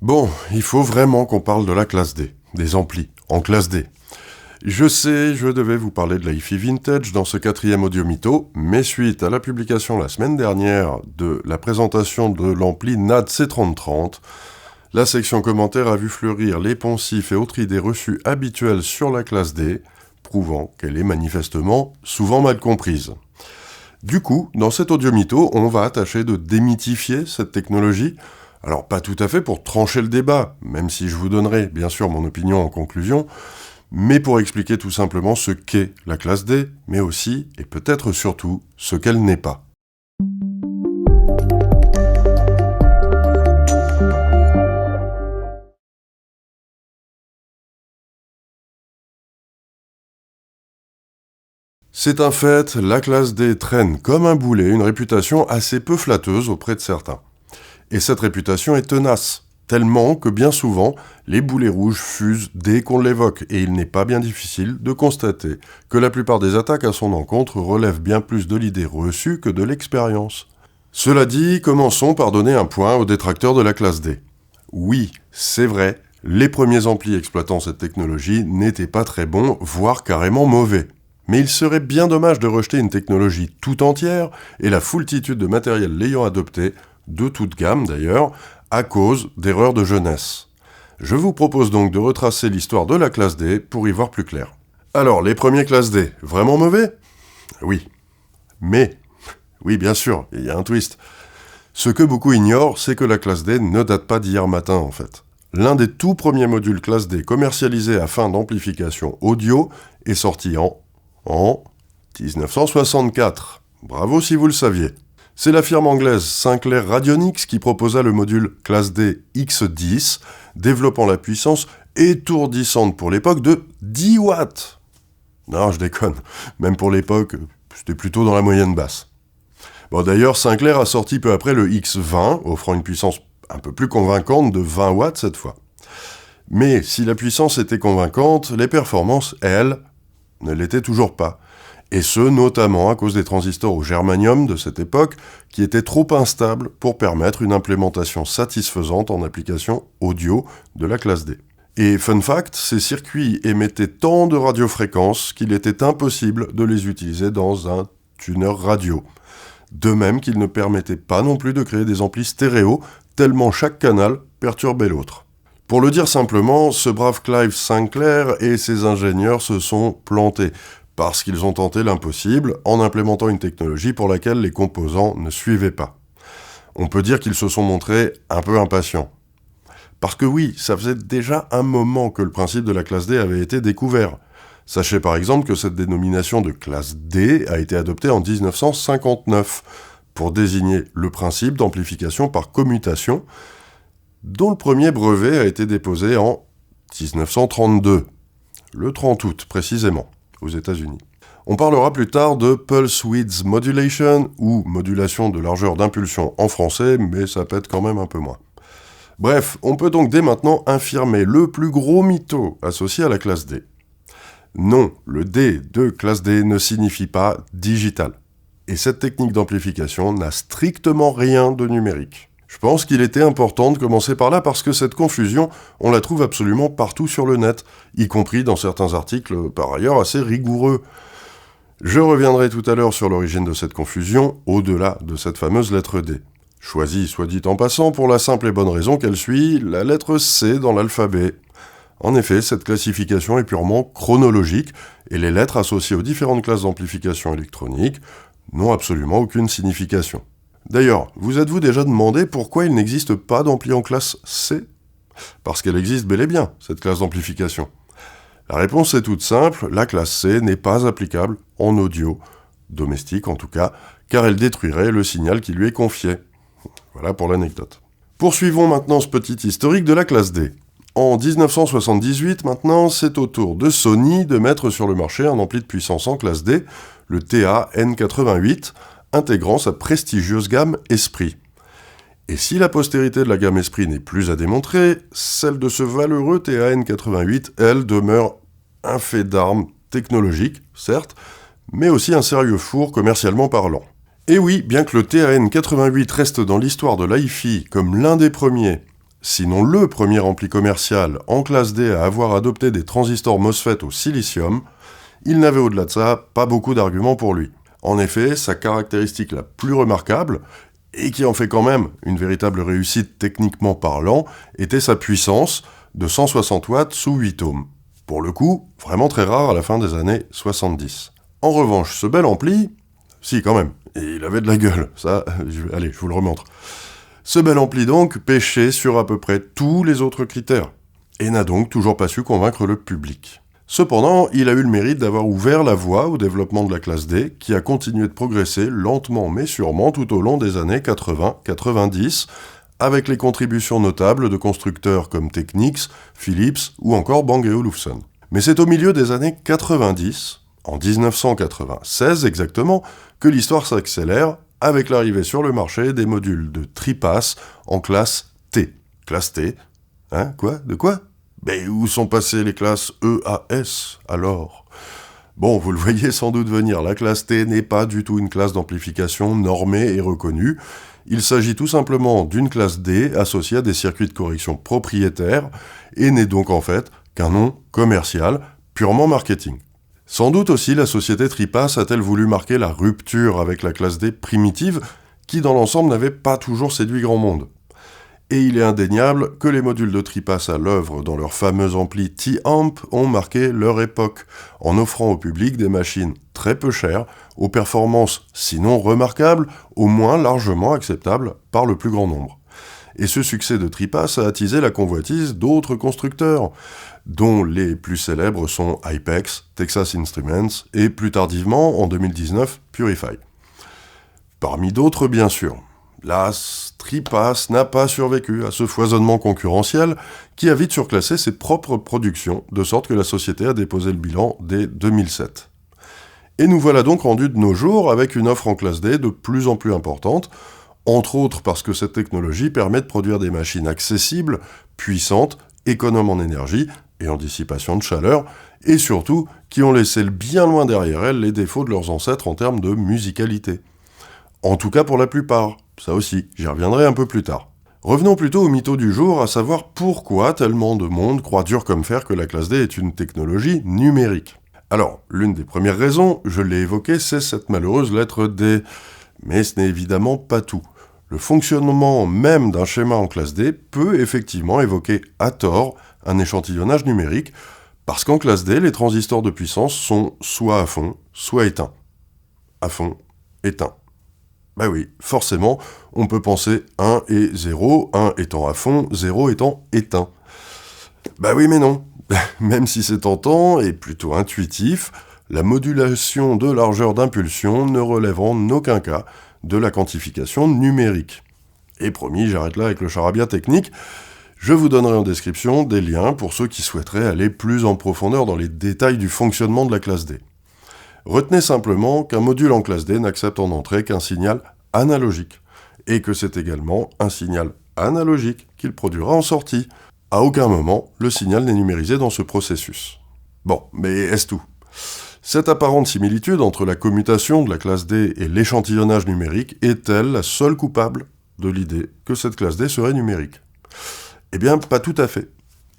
Bon, il faut vraiment qu'on parle de la classe D, des amplis, en classe D. Je sais, je devais vous parler de la hi-fi vintage dans ce 4e audio mytho, mais suite à la publication la semaine dernière de la présentation de l'ampli NAD C3030, la section commentaires a vu fleurir les poncifs et autres idées reçues habituelles sur la classe D, prouvant qu'elle est manifestement souvent mal comprise. Du coup, dans cet audio mytho, on va tâcher de démythifier cette technologie. Alors pas tout à fait pour trancher le débat, même si je vous donnerai bien sûr mon opinion en conclusion, mais pour expliquer tout simplement ce qu'est la classe D, mais aussi, et peut-être surtout, ce qu'elle n'est pas. C'est un fait, la classe D traîne comme un boulet une réputation assez peu flatteuse auprès de certains. Et cette réputation est tenace, tellement que bien souvent, les boulets rouges fusent dès qu'on l'évoque, et il n'est pas bien difficile de constater que la plupart des attaques à son encontre relèvent bien plus de l'idée reçue que de l'expérience. Cela dit, commençons par donner un point aux détracteurs de la classe D. Oui, c'est vrai, les premiers amplis exploitant cette technologie n'étaient pas très bons, voire carrément mauvais. Mais il serait bien dommage de rejeter une technologie tout entière et la foultitude de matériel l'ayant adoptée, de toute gamme d'ailleurs, à cause d'erreurs de jeunesse. Je vous propose donc de retracer l'histoire de la classe D pour y voir plus clair. Alors, les premiers classes D, vraiment mauvais ? Oui. Mais, oui bien sûr, il y a un twist. Ce que beaucoup ignorent, c'est que la classe D ne date pas d'hier matin en fait. L'un des tout premiers modules classe D commercialisés à fin d'amplification audio est sorti en 1964. Bravo si vous le saviez. C'est la firme anglaise Sinclair Radionics qui proposa le module classe D X10, développant la puissance étourdissante pour l'époque de 10 watts. Non, je déconne. Même pour l'époque, c'était plutôt dans la moyenne basse. Bon, d'ailleurs, Sinclair a sorti peu après le X20, offrant une puissance un peu plus convaincante de 20 watts cette fois. Mais si la puissance était convaincante, les performances, elles, ne l'étaient toujours pas. Et ce, notamment à cause des transistors au germanium de cette époque, qui étaient trop instables pour permettre une implémentation satisfaisante en application audio de la classe D. Et fun fact, ces circuits émettaient tant de radiofréquences qu'il était impossible de les utiliser dans un tuner radio. De même qu'ils ne permettaient pas non plus de créer des amplis stéréo, tellement chaque canal perturbait l'autre. Pour le dire simplement, ce brave Clive Sinclair et ses ingénieurs se sont plantés, parce qu'ils ont tenté l'impossible en implémentant une technologie pour laquelle les composants ne suivaient pas. On peut dire qu'ils se sont montrés un peu impatients. Parce que oui, ça faisait déjà un moment que le principe de la classe D avait été découvert. Sachez par exemple que cette dénomination de classe D a été adoptée en 1959 pour désigner le principe d'amplification par commutation, dont le premier brevet a été déposé en 1932, le 30 août précisément, aux États-Unis. On parlera plus tard de Pulse Width Modulation, ou modulation de largeur d'impulsion en français, mais ça pète quand même un peu moins. Bref, on peut donc dès maintenant infirmer le plus gros mytho associé à la classe D. Non, le D de classe D ne signifie pas digital. Et cette technique d'amplification n'a strictement rien de numérique. Je pense qu'il était important de commencer par là parce que cette confusion, on la trouve absolument partout sur le net, y compris dans certains articles par ailleurs assez rigoureux. Je reviendrai tout à l'heure sur l'origine de cette confusion, au-delà de cette fameuse lettre D. Choisie, soit dit en passant, pour la simple et bonne raison qu'elle suit la lettre C dans l'alphabet. En effet, cette classification est purement chronologique, et les lettres associées aux différentes classes d'amplification électronique n'ont absolument aucune signification. D'ailleurs, vous êtes-vous déjà demandé pourquoi il n'existe pas d'ampli en classe C ? Parce qu'elle existe bel et bien, cette classe d'amplification. La réponse est toute simple, la classe C n'est pas applicable en audio, domestique en tout cas, car elle détruirait le signal qui lui est confié. Voilà pour l'anecdote. Poursuivons maintenant ce petit historique de la classe D. En 1978 maintenant, c'est au tour de Sony de mettre sur le marché un ampli de puissance en classe D, le TA-N88, intégrant sa prestigieuse gamme Esprit. Et si la postérité de la gamme Esprit n'est plus à démontrer, celle de ce valeureux TA-N88, elle, demeure un fait d'armes technologique, certes, mais aussi un sérieux four commercialement parlant. Et oui, bien que le TA-N88 reste dans l'histoire de l'hi-fi comme l'un des premiers, sinon le premier ampli commercial en classe D à avoir adopté des transistors MOSFET au silicium, il n'avait au-delà de ça pas beaucoup d'arguments pour lui. En effet, sa caractéristique la plus remarquable, et qui en fait quand même une véritable réussite techniquement parlant, était sa puissance de 160 watts sous 8 ohms. Pour le coup, vraiment très rare à la fin des années 70. En revanche, ce bel ampli, si quand même, et il avait de la gueule, ça, allez, je vous le remontre. Ce bel ampli donc pêchait sur à peu près tous les autres critères, et n'a donc toujours pas su convaincre le public. Cependant, il a eu le mérite d'avoir ouvert la voie au développement de la classe D, qui a continué de progresser lentement mais sûrement tout au long des années 80-90, avec les contributions notables de constructeurs comme Technics, Philips ou encore Bang & Olufsen. Mais c'est au milieu des années 90, en 1996 exactement, que l'histoire s'accélère avec l'arrivée sur le marché des modules de TriPass en classe T. Classe T? Hein? Quoi? De quoi? Mais où sont passées les classes EAS, alors? Bon, vous le voyez sans doute venir, la classe T n'est pas du tout une classe d'amplification normée et reconnue. Il s'agit tout simplement d'une classe D associée à des circuits de correction propriétaires et n'est donc en fait qu'un nom commercial, purement marketing. Sans doute aussi la société TriPass a-t-elle voulu marquer la rupture avec la classe D primitive qui dans l'ensemble n'avait pas toujours séduit grand monde. Et il est indéniable que les modules de TriPass à l'œuvre dans leur fameux ampli T-Amp ont marqué leur époque, en offrant au public des machines très peu chères, aux performances sinon remarquables, au moins largement acceptables par le plus grand nombre. Et ce succès de TriPass a attisé la convoitise d'autres constructeurs, dont les plus célèbres sont Hypex, Texas Instruments et plus tardivement, en 2019, Purify. Parmi d'autres bien sûr. Las, TriPass n'a pas survécu à ce foisonnement concurrentiel qui a vite surclassé ses propres productions, de sorte que la société a déposé le bilan dès 2007. Et nous voilà donc rendus de nos jours avec une offre en classe D de plus en plus importante, entre autres parce que cette technologie permet de produire des machines accessibles, puissantes, économes en énergie et en dissipation de chaleur, et surtout qui ont laissé bien loin derrière elles les défauts de leurs ancêtres en termes de musicalité. En tout cas pour la plupart. Ça aussi, j'y reviendrai un peu plus tard. Revenons plutôt au mytho du jour, à savoir pourquoi tellement de monde croit dur comme fer que la classe D est une technologie numérique. Alors, l'une des premières raisons, je l'ai évoqué, c'est cette malheureuse lettre D. Mais ce n'est évidemment pas tout. Le fonctionnement même d'un schéma en classe D peut effectivement évoquer à tort un échantillonnage numérique, parce qu'en classe D, les transistors de puissance sont soit à fond, soit éteints. À fond, éteint. Bah oui, forcément, on peut penser 1 et 0, 1 étant à fond, 0 étant éteint. Bah oui mais non, même si c'est tentant et plutôt intuitif, la modulation de largeur d'impulsion ne relève en aucun cas de la quantification numérique. Et promis, j'arrête là avec le charabia technique, je vous donnerai en description des liens pour ceux qui souhaiteraient aller plus en profondeur dans les détails du fonctionnement de la classe D. Retenez simplement qu'un module en classe D n'accepte en entrée qu'un signal analogique, et que c'est également un signal analogique qu'il produira en sortie. À aucun moment, le signal n'est numérisé dans ce processus. Bon, mais est-ce tout? Cette apparente similitude entre la commutation de la classe D et l'échantillonnage numérique est-elle la seule coupable de l'idée que cette classe D serait numérique? Eh bien, pas tout à fait.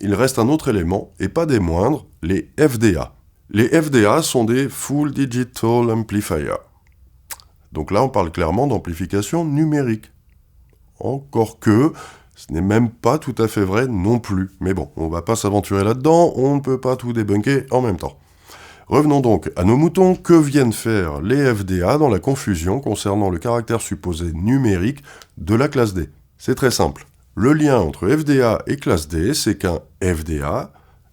Il reste un autre élément, et pas des moindres, les FDA. Les FDA sont des Full Digital Amplifiers. Donc là, on parle clairement d'amplification numérique. Encore que, ce n'est même pas tout à fait vrai non plus. Mais bon, on va pas s'aventurer là-dedans, on ne peut pas tout débunker en même temps. Revenons donc à nos moutons. Que viennent faire les FDA dans la confusion concernant le caractère supposé numérique de la classe D? C'est très simple. Le lien entre FDA et classe D, c'est qu'un FDA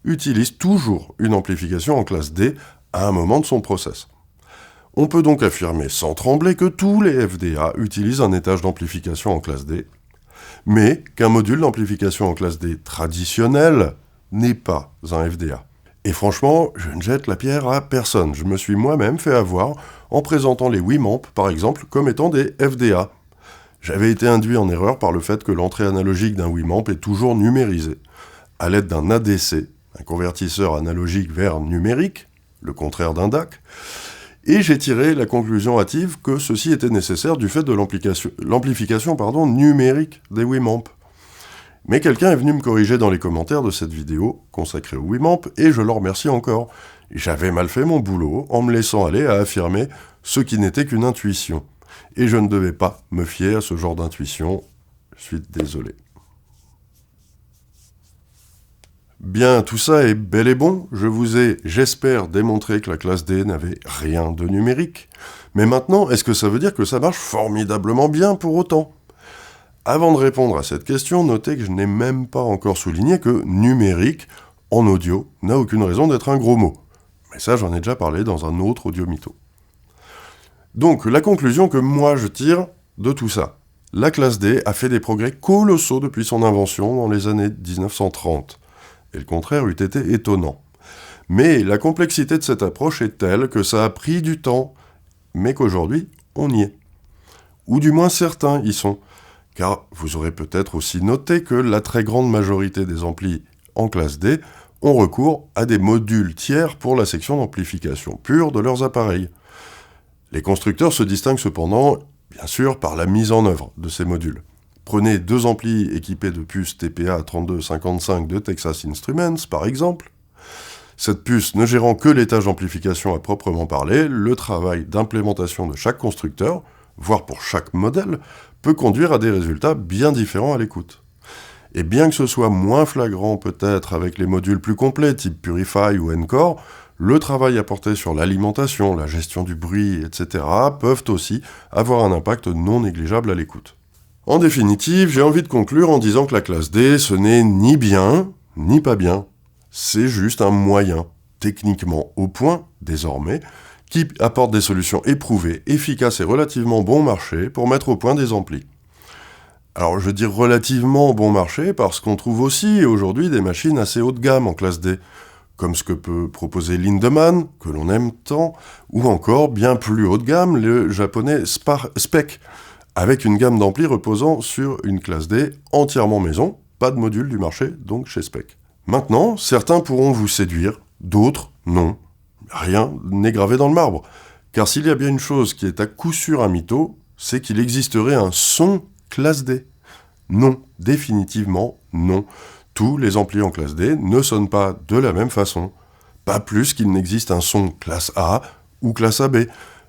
utilise toujours une amplification en classe D à un moment de son process. On peut donc affirmer sans trembler que tous les FDA utilisent un étage d'amplification en classe D, mais qu'un module d'amplification en classe D traditionnel n'est pas un FDA. Et franchement, je ne jette la pierre à personne. Je me suis moi-même fait avoir en présentant les Wimamp, par exemple, comme étant des FDA. J'avais été induit en erreur par le fait que l'entrée analogique d'un Wimamp est toujours numérisée, à l'aide d'un ADC, un convertisseur analogique vers numérique, le contraire d'un DAC, et j'ai tiré la conclusion hâtive que ceci était nécessaire du fait de l'amplification numérique des Wimamp. Mais quelqu'un est venu me corriger dans les commentaires de cette vidéo consacrée au Winamp, et je le remercie encore. J'avais mal fait mon boulot en me laissant aller à affirmer ce qui n'était qu'une intuition. Et je ne devais pas me fier à ce genre d'intuition. Je suis désolé. Bien, tout ça est bel et bon. Je vous ai, j'espère, démontré que la classe D n'avait rien de numérique. Mais maintenant, est-ce que ça veut dire que ça marche formidablement bien pour autant ? Avant de répondre à cette question, notez que je n'ai même pas encore souligné que numérique, en audio, n'a aucune raison d'être un gros mot. Mais ça, j'en ai déjà parlé dans un autre audio mytho. Donc, la conclusion que moi je tire de tout ça. La classe D a fait des progrès colossaux depuis son invention dans les années 1930. Et le contraire eût été étonnant. Mais la complexité de cette approche est telle que ça a pris du temps, mais qu'aujourd'hui, on y est. Ou du moins certains y sont. Car vous aurez peut-être aussi noté que la très grande majorité des amplis en classe D ont recours à des modules tiers pour la section d'amplification pure de leurs appareils. Les constructeurs se distinguent cependant, bien sûr, par la mise en œuvre de ces modules. Prenez 2 amplis équipés de puces TPA 3255 de Texas Instruments, par exemple. Cette puce ne gérant que l'étage d'amplification à proprement parler, le travail d'implémentation de chaque constructeur, voire pour chaque modèle, peut conduire à des résultats bien différents à l'écoute. Et bien que ce soit moins flagrant peut-être avec les modules plus complets type Purify ou Encore, le travail apporté sur l'alimentation, la gestion du bruit, etc. peuvent aussi avoir un impact non négligeable à l'écoute. En définitive, j'ai envie de conclure en disant que la classe D, ce n'est ni bien, ni pas bien. C'est juste un moyen, techniquement au point, désormais, qui apporte des solutions éprouvées, efficaces et relativement bon marché pour mettre au point des amplis. Alors je dis relativement bon marché parce qu'on trouve aussi aujourd'hui des machines assez haut de gamme en classe D, comme ce que peut proposer Lindemann, que l'on aime tant, ou encore bien plus haut de gamme, le japonais Spec, avec une gamme d'amplis reposant sur une classe D entièrement maison, pas de module du marché, donc chez Spec. Maintenant, certains pourront vous séduire, d'autres non. Rien n'est gravé dans le marbre. Car s'il y a bien une chose qui est à coup sûr un mytho, c'est qu'il existerait un son classe D. Non, définitivement non. Tous les amplis en classe D ne sonnent pas de la même façon. Pas plus qu'il n'existe un son classe A ou classe AB.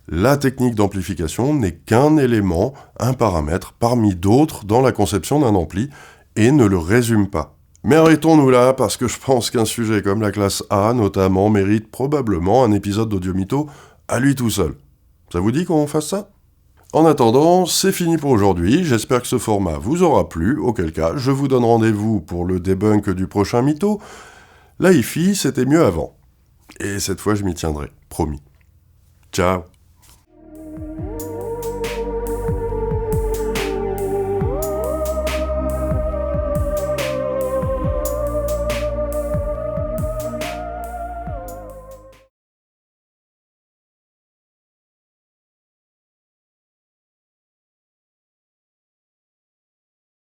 La technique d'amplification n'est qu'un élément, un paramètre parmi d'autres dans la conception d'un ampli et ne le résume pas. Mais arrêtons-nous là, parce que je pense qu'un sujet comme la classe A, notamment, mérite probablement un épisode d'Audio Mytho à lui tout seul. Ça vous dit qu'on fasse ça ? En attendant, c'est fini pour aujourd'hui, j'espère que ce format vous aura plu, auquel cas, je vous donne rendez-vous pour le debunk du prochain mytho. La hi-fi, c'était mieux avant. Et cette fois, je m'y tiendrai, promis. Ciao.